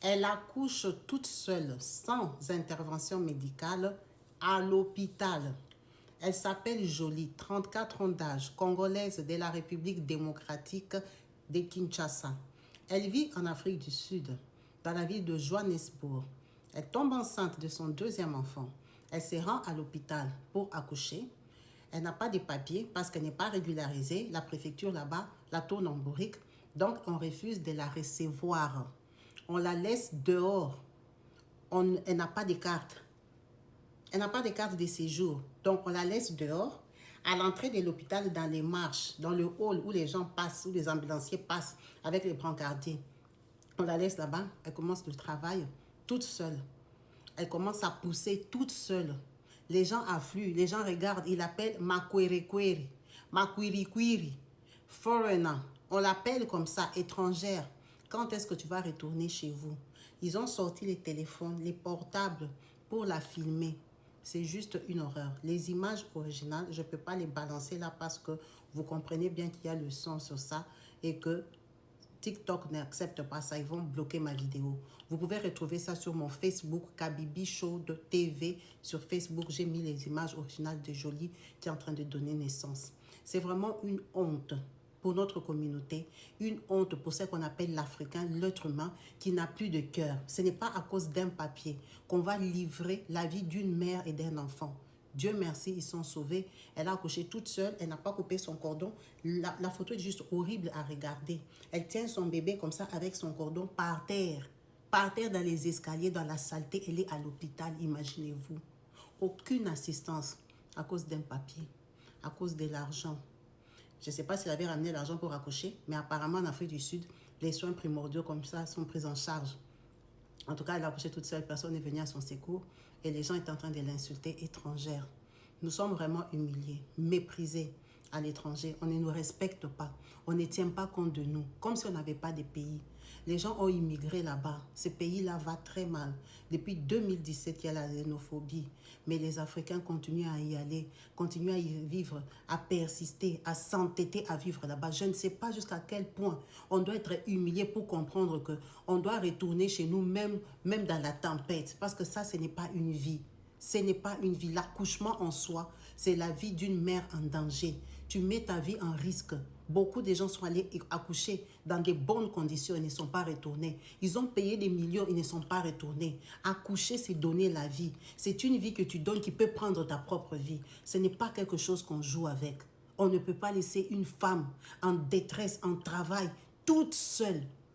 Elle accouche toute seule, sans intervention médicale, à l'hôpital. Elle s'appelle Jolie, 34 ans d'âge, congolaise de la République démocratique de Kinshasa. Elle vit en Afrique du Sud, dans la ville de Johannesburg. Elle tombe enceinte de son deuxième enfant. Elle se rend à l'hôpital pour accoucher. Elle n'a pas de papiers parce qu'elle n'est pas régularisée. La préfecture là-bas la tourne en bourrique. Donc, on refuse de la recevoir. On la laisse dehors. Elle n'a pas de carte. Elle n'a pas de carte de séjour. Donc, on la laisse dehors. À l'entrée de l'hôpital, dans les marches, dans le hall où les gens passent, où les ambulanciers passent avec les brancardiers. On la laisse là-bas. Elle commence le travail toute seule. Elle commence à pousser toute seule. Les gens affluent, les gens regardent. Ils l'appellent Makwerekwere, Makwirikwiri, foreigner. On l'appelle comme ça, étrangère. Quand est-ce que tu vas retourner chez vous? Ils ont sorti les téléphones, les portables pour la filmer. C'est juste une horreur. Les images originales, je ne peux pas les balancer là parce que vous comprenez bien qu'il y a le son sur ça et que TikTok n'accepte pas ça, ils vont bloquer ma vidéo. Vous pouvez retrouver ça sur mon Facebook, Kabibi Show de TV. Sur Facebook, j'ai mis les images originales de Jolie qui est en train de donner naissance. C'est vraiment une honte pour notre communauté, une honte pour ce qu'on appelle l'Africain, l'être humain qui n'a plus de cœur. Ce n'est pas à cause d'un papier qu'on va livrer la vie d'une mère et d'un enfant. Dieu merci, ils sont sauvés. Elle a accouché toute seule, elle n'a pas coupé son cordon. La photo est juste horrible à regarder. Elle tient son bébé comme ça avec son cordon par terre dans les escaliers, dans la saleté. Elle est à l'hôpital, imaginez-vous. Aucune assistance à cause d'un papier, à cause de l'argent. Je ne sais pas s'il avait ramené l'argent pour accoucher, mais apparemment en Afrique du Sud, les soins primordiaux comme ça sont pris en charge. En tout cas, elle a accouché toute seule, personne n'est venu à son secours et les gens étaient en train de l'insulter étrangère. Nous sommes vraiment humiliés, méprisés à l'étranger. On ne nous respecte pas, on ne tient pas compte de nous, comme si on n'avait pas de pays. Les gens ont immigré là-bas, ce pays-là va très mal. Depuis 2017, il y a la xénophobie, mais les Africains continuent à y aller, continuent à y vivre, à persister, à s'entêter à vivre là-bas. Je ne sais pas jusqu'à quel point on doit être humilié pour comprendre qu'on doit retourner chez nous, même dans la tempête, parce que ça, ce n'est pas une vie. Ce n'est pas une vie. L'accouchement en soi, c'est la vie d'une mère en danger. Tu mets ta vie en risque. Beaucoup de gens sont allés accoucher dans de bonnes conditions et ne sont pas retournés. Ils ont payé des millions et ne sont pas retournés. Accoucher, c'est donner la vie. C'est une vie que tu donnes qui peut prendre ta propre vie. Ce n'est pas quelque chose qu'on joue avec. On ne peut pas laisser une femme en détresse, en travail, toute seule,